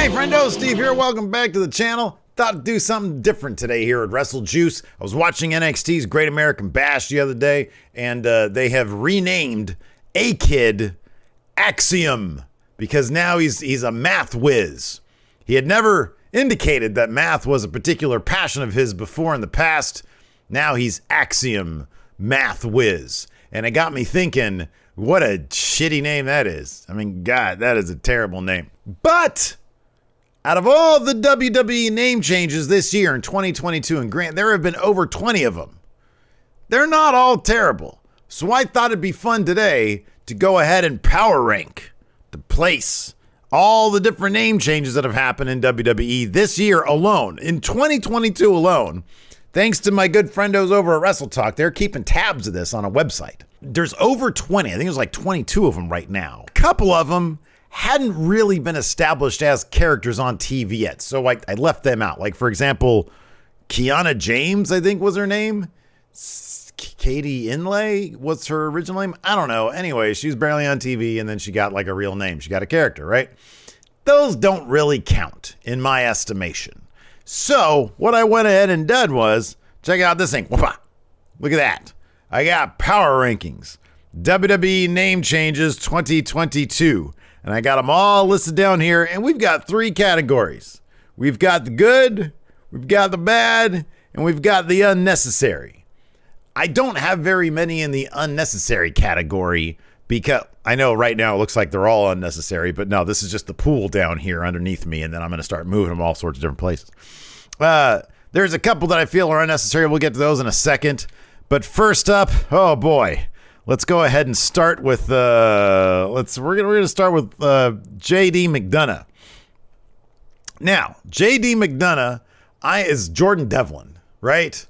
Hey friendo, Steve here. Welcome back to the channel. Thought to do something different today here at Wrestle Juice. I was watching NXT's Great American Bash the other day, and they have renamed A-Kid Axiom because now he's a math whiz. He had never indicated that math was a particular passion of his before in the past. Now he's Axiom Math Whiz. And it got me thinking, what a shitty name that is. I mean, God, that is a terrible name. But out of all the WWE name changes this year in 2022, and grant there have been over 20 of them, they're not all terrible. So I thought it'd be fun today to go ahead and power rank, to place all the different name changes that have happened in WWE this year alone, in 2022 alone. Thanks to my good friendos over at Wrestle Talk, they're keeping tabs of this on a website. There's over 20. I think there's like 22 of them right now. A couple of them hadn't really been established as characters on TV yet, so I left them out. Like, for example, Kiana James, I think was her name. Katie Inlay, what's her original name? I don't know. Anyway, she was barely on TV, and then she got like a real name. She got a character, right? Those don't really count in my estimation. So what I went ahead and did was, check out this thing. Whoopah. Look at that. I got power rankings. WWE name changes 2022. And I got them all listed down here. And we've got 3 categories. We've got the good, we've got the bad, and we've got the unnecessary. I don't have very many in the unnecessary category because I know right now it looks like they're all unnecessary, but no, this is just the pool down here underneath me, and then I'm going to start moving them all sorts of different places. There's a couple that I feel are unnecessary. We'll get to those in a second. But first up, oh boy, let's go ahead and start with we're gonna start with JD Mcdonough. Now, JD Mcdonough is Jordan Devlin, right?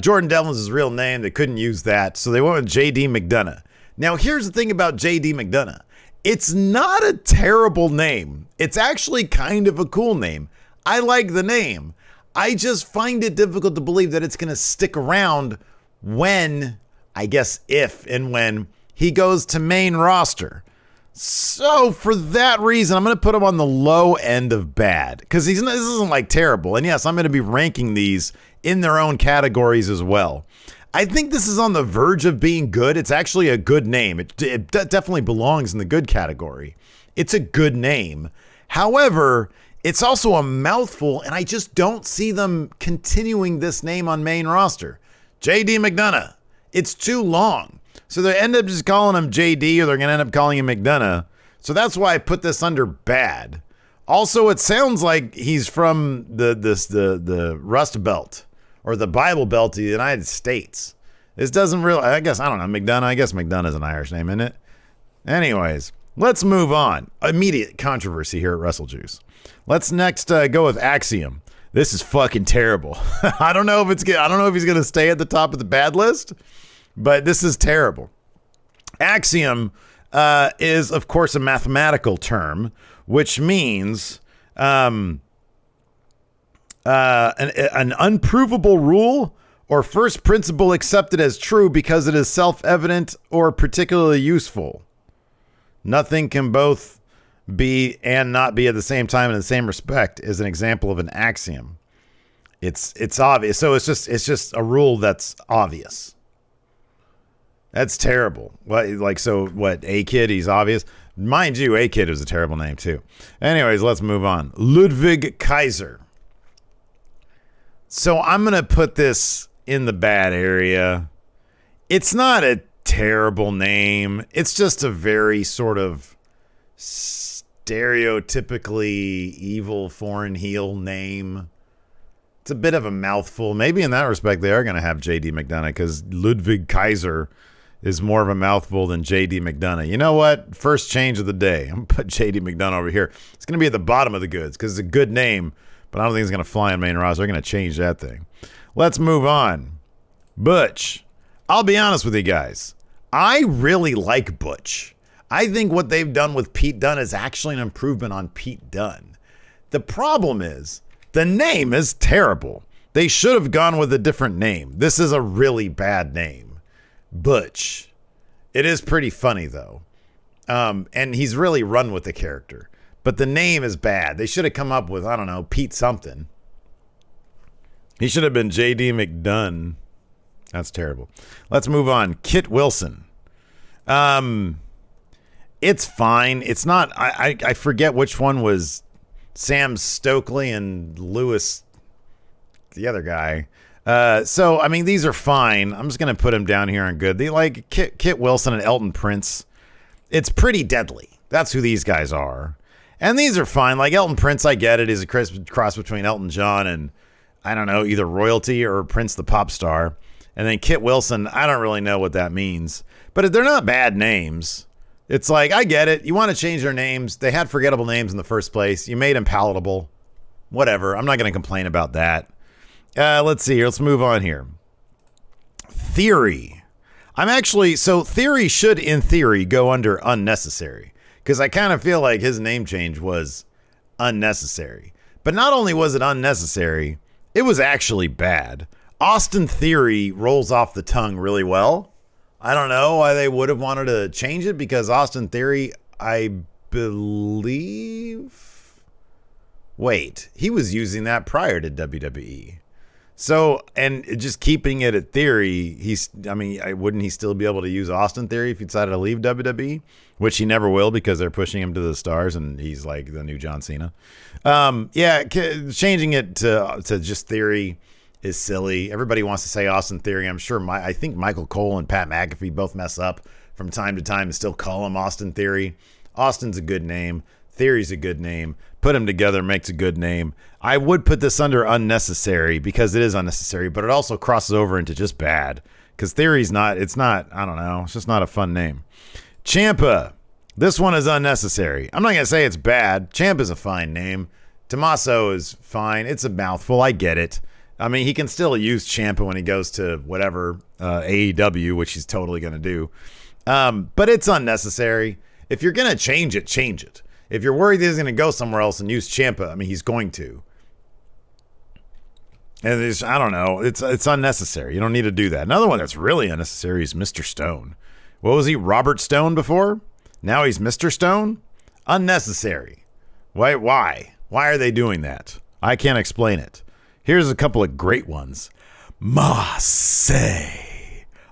Jordan Devlin's his real name. They couldn't use that, so they went with JD Mcdonough. Now, here's the thing about JD Mcdonough. It's not a terrible name. It's actually kind of a cool name. I like the name. I just find it difficult to believe that it's going to stick around when, I guess if and when, he goes to main roster. So for that reason, I'm going to put him on the low end of bad because this isn't like terrible. And yes, I'm going to be ranking these in their own categories as well. I think this is on the verge of being good. It's actually a good name. It definitely belongs in the good category. It's a good name. However, it's also a mouthful, and I just don't see them continuing this name on main roster. JD Mcdonough. It's too long. So they end up just calling him JD, or they're going to end up calling him Mcdonough. So that's why I put this under bad. Also, it sounds like he's from the Rust Belt or the Bible Belt of the United States. This doesn't really, I guess, I don't know, Mcdonough. I guess Mcdonough is an Irish name, isn't it? Anyways, let's move on. Immediate controversy here at Wrestle Juice. Let's next go with Axiom. This is fucking terrible. I don't know if he's going to stay at the top of the bad list, but this is terrible. Axiom is, of course, a mathematical term, which means an unprovable rule or first principle accepted as true because it is self-evident or particularly useful. Nothing can both be and not be at the same time in the same respect is an example of an axiom. It's obvious. So it's just a rule that's obvious. That's terrible. What A-Kid, he's obvious. Mind you, A-Kid was a terrible name too. Anyways, let's move on. Ludwig Kaiser. So I'm going to put this in the bad area. It's not a terrible name. It's just a very sort of stereotypically evil foreign heel name. It's a bit of a mouthful. Maybe in that respect, they are going to have JD Mcdonough because Ludwig Kaiser is more of a mouthful than JD Mcdonough. You know what? First change of the day. I'm going to put JD Mcdonough over here. It's going to be at the bottom of the goods because it's a good name, but I don't think it's going to fly on main roster. They're going to change that thing. Let's move on. Butch. I'll be honest with you guys. I really like Butch. I think what they've done with Pete Dunne is actually an improvement on Pete Dunne. The problem is the name is terrible. They should have gone with a different name. This is a really bad name. Butch. It is pretty funny, though. And he's really run with the character. but the name is bad. They should have come up with, I don't know, Pete something. He should have been J.D. McDonough. That's terrible. Let's move on. Kit Wilson. It's fine. It's not, I forget which one was Sam Stokely and Lewis, the other guy. So, I mean, these are fine. I'm just going to put them down here on good. They like Kit Wilson and Elton Prince. It's pretty deadly. That's who these guys are. And these are fine. Like Elton Prince, I get it. He's a cross between Elton John and, I don't know, either royalty or Prince the pop star. And then Kit Wilson, I don't really know what that means. But they're not bad names. It's like, I get it. You want to change their names. They had forgettable names in the first place. You made them palatable. Whatever. I'm not going to complain about that. Let's see here. Let's move on here. Theory. Theory should, in theory, go under unnecessary. Because I kind of feel like his name change was unnecessary. But not only was it unnecessary, it was actually bad. Austin Theory rolls off the tongue really well. I don't know why they would have wanted to change it, because Austin Theory, I believe... Wait, he was using that prior to WWE. So, and just keeping it at Theory, wouldn't he still be able to use Austin Theory if he decided to leave WWE? Which he never will, because they're pushing him to the stars and he's like the new John Cena. Changing it to just Theory is silly. Everybody wants to say Austin Theory. I'm sure I think Michael Cole and Pat McAfee both mess up from time to time and still call him Austin Theory. Austin's a good name. Theory's a good name. Put them together makes a good name. I would put this under unnecessary because it is unnecessary, but it also crosses over into just bad, because Theory's not, I don't know, it's just not a fun name. Ciampa. This one is unnecessary. I'm not going to say it's bad. Ciampa's a fine name. Tommaso is fine. It's a mouthful. I get it. I mean, he can still use Ciampa when he goes to whatever, AEW, which he's totally going to do. But it's unnecessary. If you're going to change it, change it. If you're worried that he's going to go somewhere else and use Ciampa, I mean, he's going to. And I don't know. It's unnecessary. You don't need to do that. Another one that's really unnecessary is Mr. Stone. What was he? Robert Stone before? Now he's Mr. Stone? Unnecessary. Why? Why are they doing that? I can't explain it. Here's a couple of great ones. Marseille.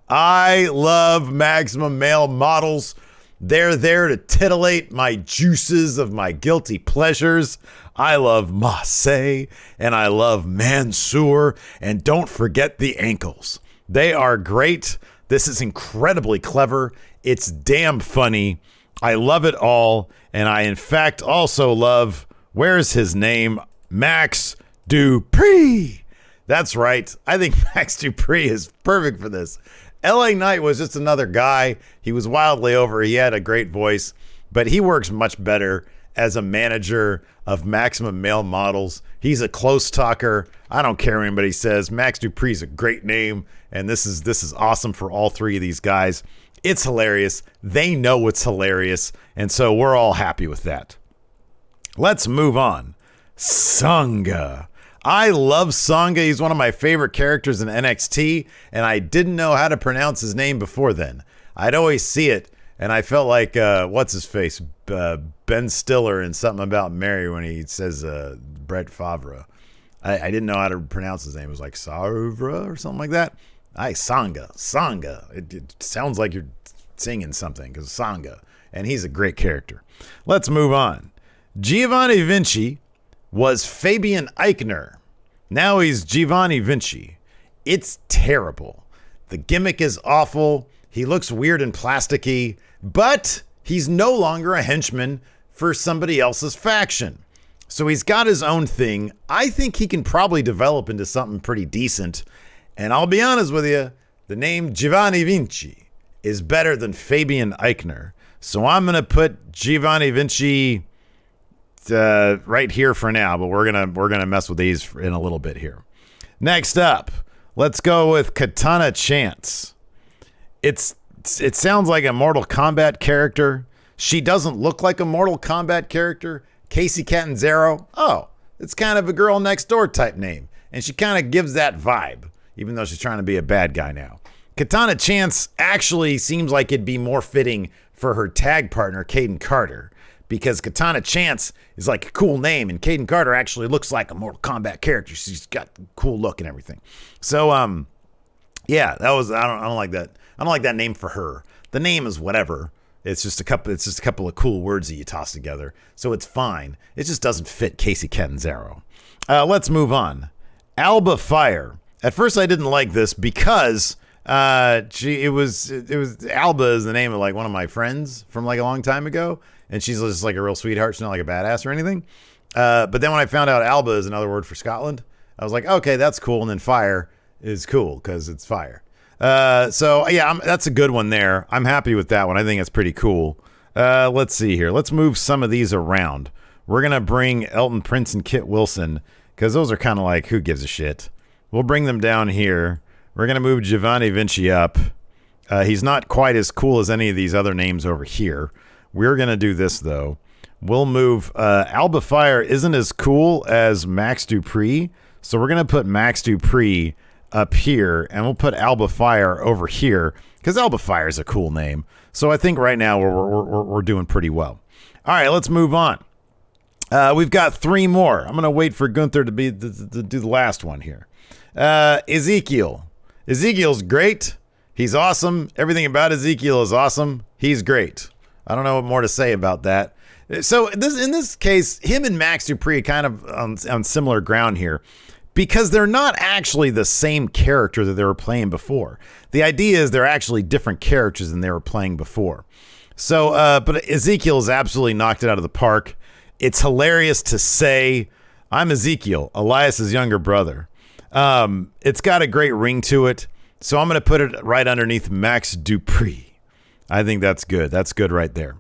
I love Maximum Male Models. They're there to titillate my juices of my guilty pleasures. I love Marseille and I love Mansoor, and don't forget the ankles. They are great. This is incredibly clever. It's damn funny. I love it all. And I, in fact, also love, where's his name? Max Dupree. That's right. I think Max Dupree is perfect for this. LA Knight was just another guy. He was wildly over. He had a great voice, but he works much better as a manager of Maximum Male Models. He's a close talker. I don't care what anybody says. Max Dupree's a great name, and this is awesome for all three of these guys. It's hilarious. They know it's hilarious, and so we're all happy with that. Let's move on. Sangha. I love Sangha. He's one of my favorite characters in NXT, and I didn't know how to pronounce his name before then. I'd always see it, and I felt like, what's his face? Ben Stiller in Something About Mary when he says Brett Favre. I didn't know how to pronounce his name. It was like Savra or something like that. Sangha. It sounds like you're singing something, because Sangha. And he's a great character. Let's move on. Giovanni Vinci was Fabian Eichner. Now he's Giovanni Vinci. It's terrible. The gimmick is awful. He looks weird and plasticky, but he's no longer a henchman for somebody else's faction. So he's got his own thing. I think he can probably develop into something pretty decent. And I'll be honest with you, the name Giovanni Vinci is better than Fabian Eichner. So I'm going to put Giovanni Vinci right here for now, but we're gonna mess with these in a little bit here. Next up, let's go with Katana Chance. It sounds like a Mortal Kombat character. She doesn't look like a Mortal Kombat character. Casey Catanzaro. Oh, it's kind of a girl next door type name, and she kind of gives that vibe, even though she's trying to be a bad guy now. Katana Chance actually seems like it'd be more fitting for her tag partner, Caden Carter. because Katana Chance is like a cool name, and Kaden Carter actually looks like a Mortal Kombat character. She's got a cool look and everything. So, yeah, that was I don't like that. I don't like that name for her. The name is whatever. It's just a couple of cool words that you toss together, so it's fine. It just doesn't fit Casey Catanzaro. Let's move on. Alba Fire. At first, I didn't like this because it was Alba is the name of like one of my friends from like a long time ago, and she's just like a real sweetheart. She's not like a badass or anything. But then when I found out Alba is another word for Scotland, I was like, okay, that's cool. And then Fire is cool because it's fire. So yeah, that's a good one there. I'm happy with that one. I think it's pretty cool. Let's see here. Let's move some of these around. We're going to bring Elton Prince and Kit Wilson because those are kind of like, who gives a shit? We'll bring them down here. We're going to move Giovanni Vinci up. He's not quite as cool as any of these other names over here. We're going to do this, though. We'll move Alba Fire isn't as cool as Max Dupree, so we're going to put Max Dupree up here, and we'll put Alba Fire over here because Alba Fire is a cool name. So I think right now we're doing pretty well. All right, let's move on. We've got 3 more. I'm going to wait for Gunther to do the last one here. Ezekiel. Ezekiel's great. He's awesome. Everything about Ezekiel is awesome. He's great. I don't know what more to say about that. So in this case, him and Max Dupree kind of on similar ground here because they're not actually the same character that they were playing before. The idea is they're actually different characters than they were playing before. So, but Ezekiel's absolutely knocked it out of the park. It's hilarious to say, I'm Ezekiel, Elias's younger brother. It's got a great ring to it. So I'm going to put it right underneath Max Dupree. I think that's good. That's good right there.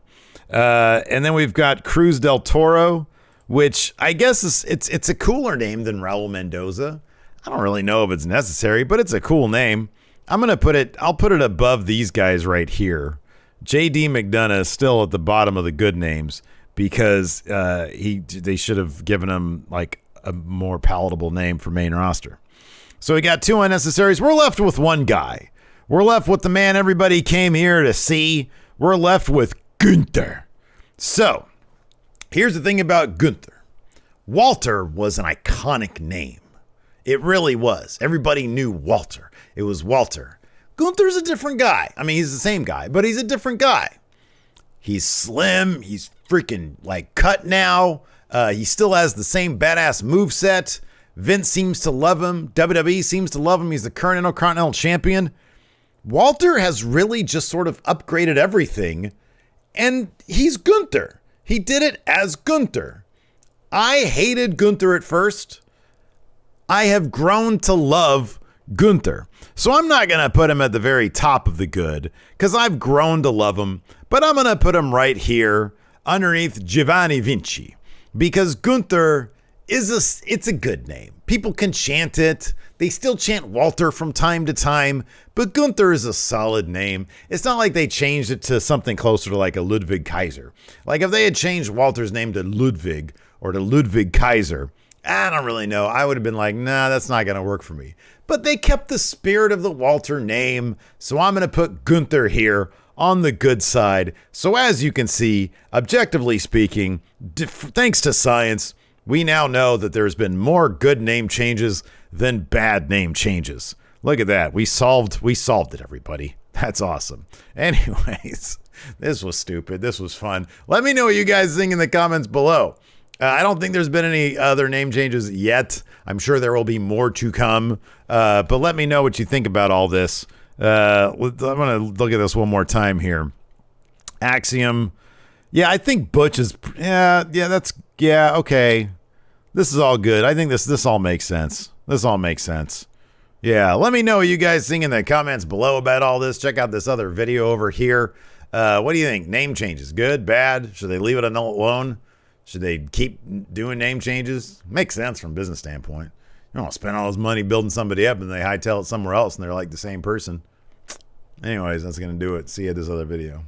And then we've got Cruz del Toro, which I guess it's a cooler name than Raul Mendoza. I don't really know if it's necessary, but it's a cool name. I'll put it above these guys right here. JD McDonough is still at the bottom of the good names because they should have given him like a more palatable name for main roster. So we got 2 unnecessaries. We're left with 1 guy. We're left with the man everybody came here to see. We're left with Gunther. So here's the thing about Gunther. Walter was an iconic name. It really was. Everybody knew Walter. It was Walter. Gunther's a different guy. I mean, he's the same guy, but he's a different guy. He's slim. He's freaking like cut now. He still has the same badass moveset. Vince seems to love him. WWE seems to love him. He's the current Intercontinental Champion. Walter has really just sort of upgraded everything, and he's Gunther. He did it as Gunther. I hated Gunther at first. I have grown to love Gunther. So I'm not going to put him at the very top of the good because I've grown to love him, but I'm going to put him right here underneath Giovanni Vinci because Gunther it's a good name. People can chant it. They still chant Walter from time to time, but Gunther is a solid name. It's not like they changed it to something closer to like a Ludwig Kaiser. Like if they had changed Walter's name to Ludwig or to Ludwig Kaiser, I don't really know. I would have been like, nah, that's not going to work for me. But they kept the spirit of the Walter name, so I'm going to put Gunther here on the good side. So as you can see, objectively speaking, thanks to science, we now know that there's been more good name changes than bad name changes. Look at that. We solved it, everybody. That's awesome. Anyways, this was stupid. This was fun. Let me know what you guys think in the comments below. I don't think there's been any other name changes yet. I'm sure there will be more to come. But let me know what you think about all this. I'm going to look at this one more time here. Axiom. Yeah, I think Butch is... Yeah, okay. This is all good. I think this all makes sense. This all makes sense. Yeah, let me know what you guys think in the comments below about all this. Check out this other video over here. What do you think? Name changes, good, bad? Should they leave it alone? Should they keep doing name changes? Makes sense from a business standpoint. You don't want to spend all this money building somebody up and they hightail it somewhere else and they're like the same person. Anyways, that's going to do it. See you at this other video.